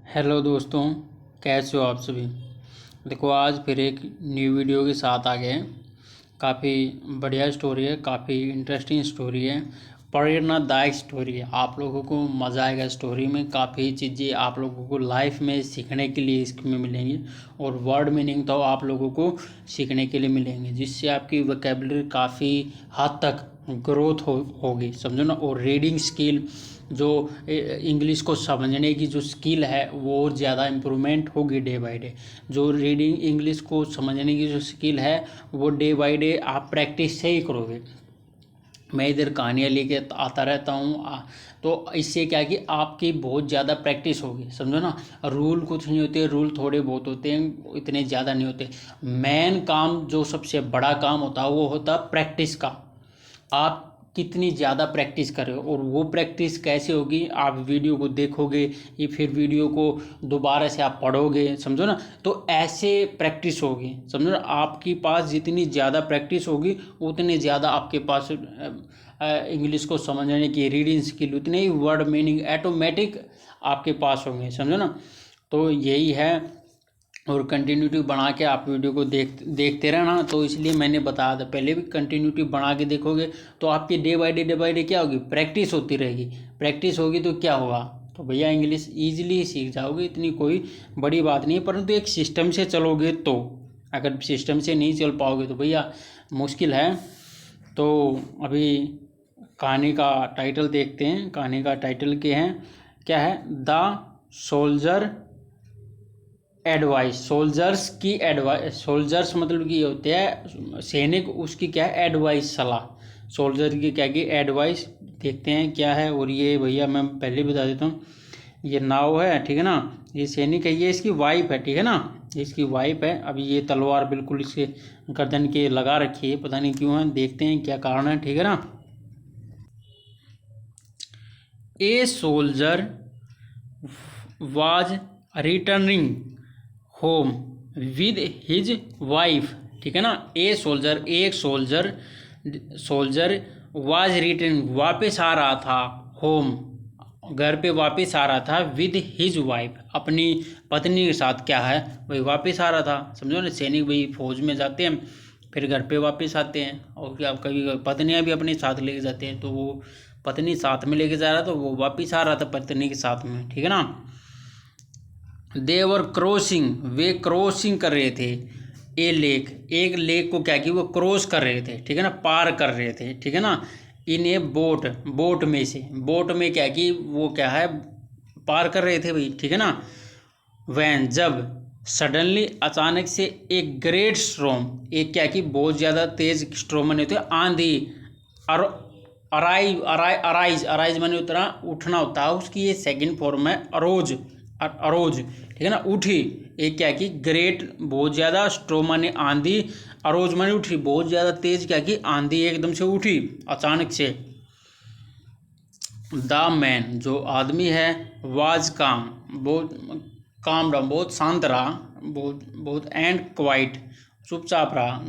Hello दोस्तों, कैसे हो आप सभी। देखो, आज फिर एक न्यू वीडियो के साथ आ गए हैं। काफ़ी बढ़िया स्टोरी है, काफ़ी इंटरेस्टिंग स्टोरी है, प्रेरणादायक स्टोरी है। आप लोगों को मज़ा आएगा स्टोरी में। काफ़ी चीज़ें आप लोगों को लाइफ में सीखने के लिए इसमें मिलेंगी और वर्ड मीनिंग तो आप लोगों को सीखने के लिए मिलेंगे, जिससे आपकी वोकैबुलरी काफ़ी हद तक ग्रोथ होगी, समझो ना। और रीडिंग स्किल, जो इंग्लिश को समझने की जो स्किल है वो और ज़्यादा इम्प्रूवमेंट होगी डे बाय डे। जो रीडिंग इंग्लिश को समझने की जो स्किल है वो डे बाय डे आप प्रैक्टिस से ही करोगे। मैं इधर कहानियाँ लेके आता रहता हूँ, तो इससे क्या है कि आपकी बहुत ज़्यादा प्रैक्टिस होगी, समझो ना। रूल कुछ नहीं होते, रूल थोड़े बहुत होते हैं, इतने ज़्यादा नहीं होते। मेन काम, जो सबसे बड़ा काम होता है, वो होता है प्रैक्टिस का। आप कितनी ज़्यादा प्रैक्टिस कर रहे हो, और वो प्रैक्टिस कैसे होगी, आप वीडियो को देखोगे या फिर वीडियो को दोबारा से आप पढ़ोगे, समझो ना। तो ऐसे प्रैक्टिस होगी, समझो ना। आपके पास जितनी ज़्यादा प्रैक्टिस होगी उतनी ज़्यादा आपके पास इंग्लिश को समझने की रीडिंग स्किल, उतने ही वर्ड मीनिंग ऑटोमेटिक आपके पास होंगे, समझो ना। तो यही है। और कंटिन्यूटी बना के आप वीडियो को देखते रहना। तो इसलिए मैंने बताया था पहले भी, कंटिन्यूटी बना के देखोगे तो आपकी डे बाय डे क्या होगी, प्रैक्टिस होती रहेगी। प्रैक्टिस होगी तो क्या होगा, तो भैया इंग्लिश ईजिली सीख जाओगे, इतनी कोई बड़ी बात नहीं है। परंतु एक सिस्टम से चलोगे तो, अगर सिस्टम से नहीं चल पाओगे तो भैया मुश्किल है। तो अभी कहानी का टाइटल देखते हैं। कहानी का टाइटल क्या है, द सोल्जर एडवाइस। सोल्जर्स की एडवाइस, सोल्जर्स मतलब कि होते हैं सैनिक, उसकी क्या है, एडवाइस, सलाह। सोल्जर की क्या की एडवाइस, देखते हैं क्या है। और ये भैया मैं पहले बता देता हूँ, ये नाव है, ठीक है ना। ये सैनिक है, ये इसकी वाइफ है, ठीक है ना। ये इसकी वाइफ है। अभी ये तलवार बिल्कुल इसके गर्दन के लगा रखी है, पता नहीं क्यों है, देखते हैं क्या कारण है, ठीक है ना। A soldier was returning home with his wife, ठीक है ना। ए सोल्जर, एक सोल्जर वाज रिटर्न, वापस आ रहा था, होम, घर पे वापस आ रहा था, विद हिज वाइफ, अपनी पत्नी के साथ, क्या है भाई, वापस आ रहा था, समझो ना। सैनिक भाई फौज में जाते हैं, फिर घर पे वापस आते हैं, और क्या कभी पत्नियां भी अपने साथ लेके जाते हैं। तो वो पत्नी साथ में लेके जा रहा था, तो वो वापस आ रहा था पत्नी के साथ में, ठीक है ना। देवर क्रॉसिंग, वे क्रॉसिंग कर रहे थे, ए लेक, एक लेक को क्या कि वो क्रॉस कर रहे थे, ठीक है ना, पार कर रहे थे, ठीक है ना। इन ए बोट, बोट में से, बोट में क्या कि वो क्या है, पार कर रहे थे भाई, ठीक है ना। वैन, जब, सडनली, अचानक से, एक ग्रेट स्ट्रॉम, एक क्या कि बहुत ज़्यादा तेज स्ट्रॉम माने होते हैं आंधी, अराइज, अराइज माने उतना उठना होता है, उसकी ये सेकंड फॉर्म है अरोज, अरोज, ठीक है ना, उठी। एक क्या कि ग्रेट, बहुत ज़्यादा, स्ट्रॉम माने आंधी, अरोज माने उठी, बहुत ज़्यादा तेज क्या कि आंधी एकदम से उठी अचानक से। द मैन, जो आदमी है, वाज काम, बहुत काम रहा, बहुत शांत रहा, बहुत बहुत एंड क्वाइट, चुपचाप रहा।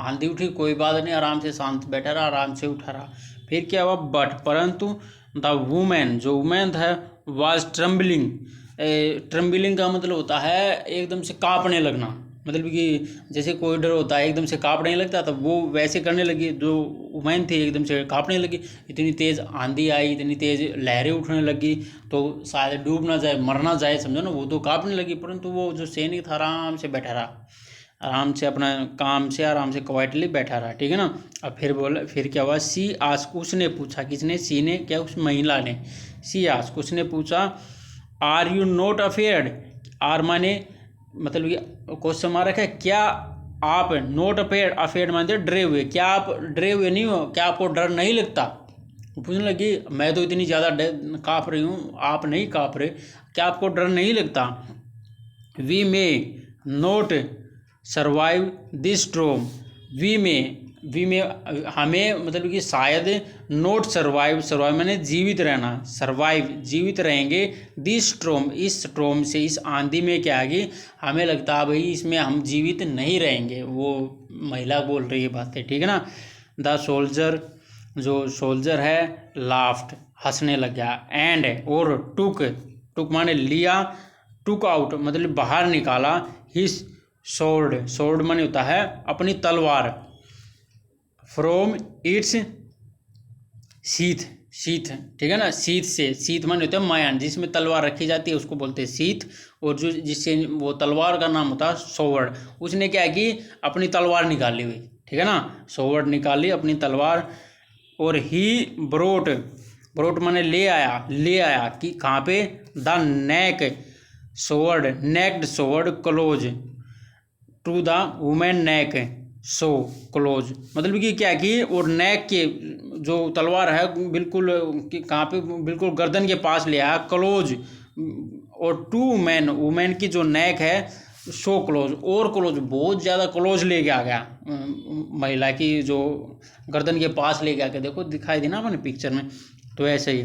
आंधी उठी, कोई बात नहीं, आराम से शांत बैठा रहा, आराम से उठा रहा। फिर क्या हुआ, बट, परंतु, द वुमेन, जो वुमेन है, वाज ट्रम्बलिंग। ट्रम्बलिंग का मतलब होता है एकदम से कांपने लगना, मतलब कि जैसे कोई डर होता है एकदम से कांपने लगता, तो वो वैसे करने लगी। जो वुमेन थी एकदम से कांपने लगी, इतनी तेज़ आंधी आई, इतनी तेज़ लहरें उठने लगी, तो शायद डूब ना जाए, मर ना जाए, समझो ना। वो तो कांपने लगी, परंतु वो जो सैनिक था आराम से बैठा रहा, आराम से अपना काम से आराम से क्वाइटली बैठा रहा, ठीक है ना। अब फिर बोला, फिर क्या हुआ, सी आस्क, उसने पूछा, किसने, सी ने, क्या, उस महिला ने। सी आस्क, उसने पूछा, are you not afraid, are माने मतलब ये क्वेश्चन मार्क है, क्या आप, नॉट अफेयर्ड, अफेयर्ड मानते डरे हुए, क्या आप डरे हुए नहीं हो, क्या आपको डर नहीं लगता। पूछने लगी, मैं तो इतनी ज़्यादा काँप रही हूँ, आप नहीं काँप रहे, क्या आपको डर नहीं लगता। We may not survive this storm, we may हमें मतलब कि शायद, नोट सर्वाइव, सर्वाइव मैंने जीवित रहना, सर्वाइव जीवित रहेंगे, दिस स्ट्रोम, इस स्ट्रोम से, इस आंधी में क्या है कि हमें लगता है भाई इसमें हम जीवित नहीं रहेंगे। वो महिला बोल रही है बातें, ठीक है ना। द सोल्जर, जो सोल्जर है, लाफ्ट, हंसने लग गया, एंड, और टुक, टुक माने लिया, टुक आउट मतलब बाहर निकाला, हिज स्वॉर्ड, स्वॉर्ड माने होता है अपनी तलवार, फ्रॉम इट्स शीथ, शीथ ठीक है ना, शीथ से, शीथ माने होता है मायान, जिसमें तलवार रखी जाती है उसको बोलते हैं शीथ, और जो जिससे वो तलवार का नाम होता है स्वॉर्ड। उसने क्या की अपनी तलवार निकाली हुई, ठीक है ना, स्वॉर्ड निकाली अपनी तलवार। और ही ब्रोट, ब्रोट माने ले आया, ले आया कि कहाँ पे, the neck sword, naked sword close to the women neck, so close मतलब कि क्या कि, और नेक के जो तलवार है बिल्कुल कहाँ पे, बिल्कुल गर्दन के पास ले आया, क्लोज, और टू वुमेन, वुमेन की जो नेक है सो क्लोज, और क्लोज बहुत ज़्यादा क्लोज लेके आ गया, महिला की जो गर्दन के पास लेके आके, देखो दिखाई दी ना अपने पिक्चर में, तो ऐसे ही।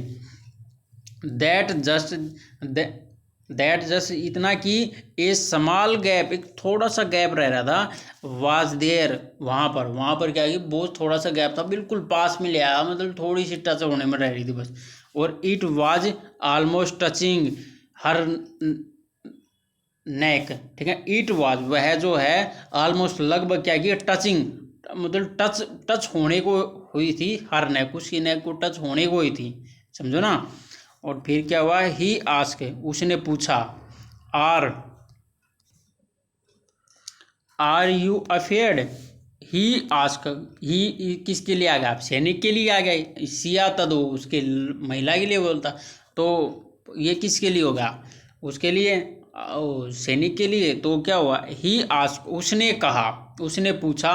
दैट जस्ट इतना कि ए स्मॉल गैप, एक थोड़ा सा गैप रह रहा था, वाज देयर वहाँ पर क्या है, बहुत थोड़ा सा गैप था, बिल्कुल पास में ले आया, मतलब थोड़ी सी टच होने में रह रही थी बस। और इट वाज ऑलमोस्ट टचिंग हर नेक, ठीक है, इट वाज वह जो है, ऑलमोस्ट लगभग क्या कि टचिंग मतलब टच होने को हुई थी, हर नेक, उसकी नेक को टच होने को हुई थी, समझो ना। और फिर क्या हुआ, ही आस्क उसने पूछा, are you afraid, he ask, ही किसके लिए आ गया, सैनिक के लिए आ गया, सिया तदो उसके महिला के लिए बोलता, तो ये किसके लिए होगा, उसके लिए, सैनिक के लिए। तो क्या हुआ, ही आस्क उसने कहा, उसने पूछा,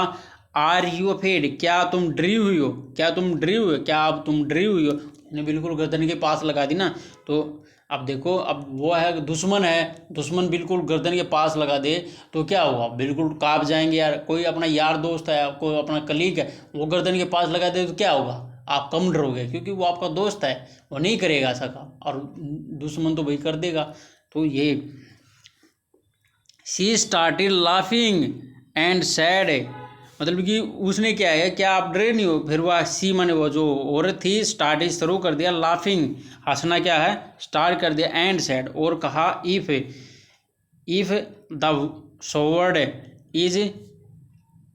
आर यू अफेयर्ड क्या तुम डरी हुई हो, क्या तुम डरी हुई हो, क्या अब तुम डरी हुई हो, ने बिल्कुल गर्दन के पास लगा दी ना। तो अब देखो, अब वो है दुश्मन है, दुश्मन बिल्कुल गर्दन के पास लगा दे तो क्या हुआ, बिल्कुल कांप जाएंगे यार। कोई अपना यार दोस्त है, कोई अपना कलीग है, वो गर्दन के पास लगा दे तो क्या होगा, आप कम डरोगे, क्योंकि वो आपका दोस्त है, वो नहीं करेगा ऐसा काम, और दुश्मन तो भाई कर देगा। तो ये she started laughing and sad मतलब कि उसने क्या है, क्या आप डरे नहीं हो, फिर वह सी माने वो जो औरत थी, स्टार्ट शुरू कर दिया, लाफिंग हंसना क्या है, स्टार्ट कर दिया, एंड सैड और कहा, if the sword is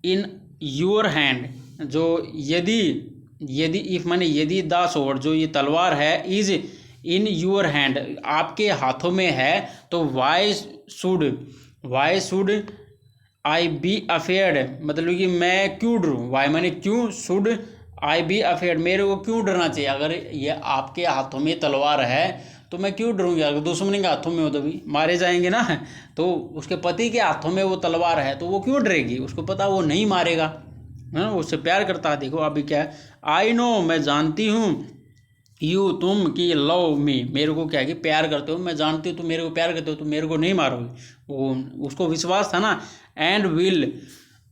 in your hand, जो यदि, इफ माने यदि, द स्वॉर्ड जो ये तलवार है, इज इन योर हैंड आपके हाथों में है, तो why should I B afraid मतलब कि मैं क्यों डरूँ, वाई माने क्यों, शुड आई बी अफेयर्ड मेरे को क्यों डरना चाहिए, अगर ये आपके हाथों में तलवार है तो मैं क्यों डरूँगी, अगर दुश्मन के हाथों में हो तो भी मारे जाएंगे ना। तो उसके पति के हाथों में वो तलवार है तो वो क्यों डरेगी, उसको पता वो नहीं मारेगा, है ना, उससे प्यार करता है। देखो अभी क्या है, आई नो मैं जानती हूँ, यू तुम कि लव मी मेरे को क्या है कि प्यार करते हो, मैं जानती हूँ तुम मेरे को प्यार करते हो, तुम मेरे को नहीं मारोगे, वो उसको विश्वास था ना। एंड विल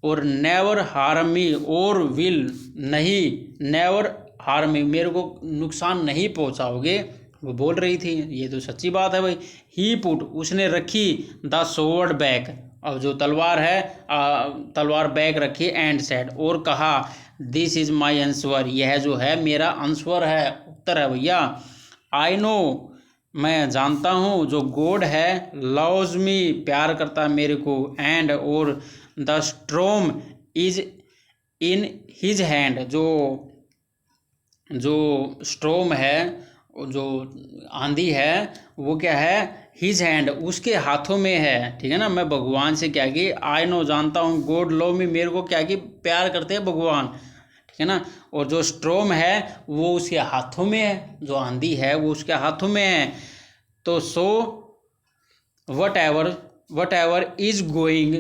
और नेवर हार्म मी और विल नहीं, नेवर हार्म मी मेरे को नुकसान नहीं पहुँचाओगे, वो बोल रही थी, ये तो सच्ची बात है भाई। ही पुट उसने रखी, द स्वॉर्ड बैक अब जो तलवार है तलवार बैक रखी, एंड सेड और कहा, दिस इज माई आंसर यह जो है मेरा आंसर है, उत्तर है भैया। आई नो मैं जानता हूँ, जो गॉड है, लव्स मी प्यार करता है मेरे को, एंड और the स्ट्रोम is in his hand जो स्ट्रोम है, जो आंधी है वो क्या है, हिज हैंड उसके हाथों में है, ठीक है ना। मैं भगवान से क्या कि आई नो जानता हूँ, गॉड लव मी मेरे को क्या कि प्यार करते हैं भगवान, ठीक है ना। और जो स्ट्रोम है वो उसके हाथों में है, जो आंधी है वो उसके हाथों में है। तो so whatever is going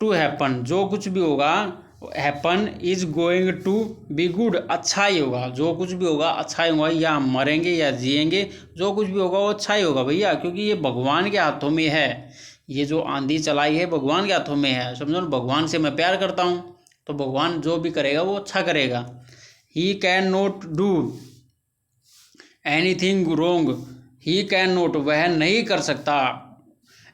to happen जो कुछ भी होगा, happen is going to be good अच्छा ही होगा, जो कुछ भी होगा अच्छा ही होगा, या हम मरेंगे या जिएंगे जो कुछ भी होगा वो अच्छा ही होगा भैया, क्योंकि ये भगवान के हाथों में है, ये जो आंधी चलाई है भगवान के हाथों में है, समझो ना। भगवान से मैं प्यार करता हूँ तो भगवान जो भी करेगा वो अच्छा करेगा। He can not do anything wrong, he can not वह नहीं कर सकता,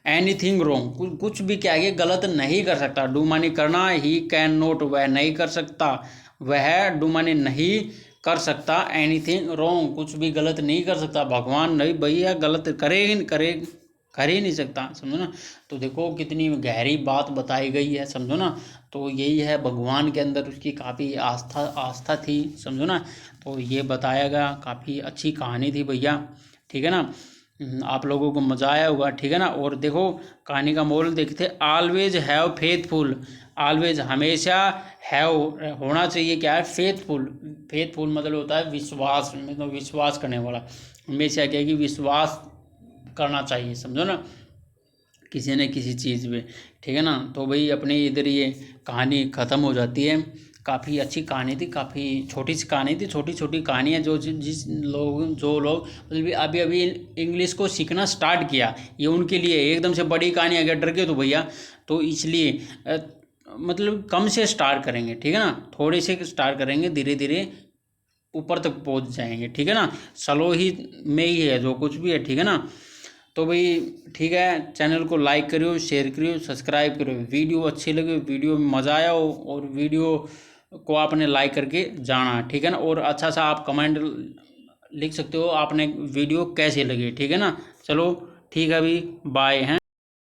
एनीथिंग रोंग कुछ भी क्या है गलत नहीं कर सकता, डू मानी करना, ही कैन नॉट वह नहीं कर सकता, वह डू मानी नहीं कर सकता, एनीथिंग रोंग कुछ भी गलत नहीं कर सकता, भगवान नहीं भैया गलत करेगी कर ही नहीं सकता, समझो ना। तो देखो कितनी गहरी बात बताई गई है, समझो ना। तो यही है, भगवान के अंदर उसकी काफ़ी आस्था थी, समझो ना। तो ये बताया गया, काफ़ी अच्छी कहानी थी भैया, ठीक है ना। आप लोगों को मज़ा आया होगा, ठीक है ना। और देखो कहानी का मोरल देखते, ऑलवेज हैव फेथफुल, ऑलवेज हमेशा हैव होना चाहिए, क्या है, फेथफुल। फेथफुल मतलब होता है विश्वास, मतलब विश्वास करने वाला। हमेशा क्या है कि विश्वास करना चाहिए, समझो ना, किसी न किसी चीज़ पे, ठीक है ना। तो भाई अपनी इधर ये कहानी ख़त्म हो जाती है। काफ़ी अच्छी कहानी थी, काफ़ी छोटी सी कहानी थी, छोटी छोटी कहानियाँ जो लोग मतलब अभी अभी इंग्लिश को सीखना स्टार्ट किया, ये उनके लिए एकदम से बड़ी कहानी अगर डर गए तो भैया, तो इसलिए मतलब कम से स्टार्ट करेंगे, ठीक है ना। थोड़े से स्टार्ट करेंगे, धीरे धीरे ऊपर तक पहुंच जाएंगे, ठीक है ना। स्लो ही में ही है जो कुछ भी है, ठीक है ना। तो भाई ठीक है, चैनल को लाइक करियो, शेयर करियो, सब्सक्राइब करियो। वीडियो अच्छी लगे, वीडियो में मज़ा आया हो और वीडियो को आपने लाइक करके जाना, ठीक है ना। और अच्छा सा आप कमेंट लिख सकते हो, आपने वीडियो कैसे लगी, ठीक है ना। चलो ठीक है अभी, बाय हैं।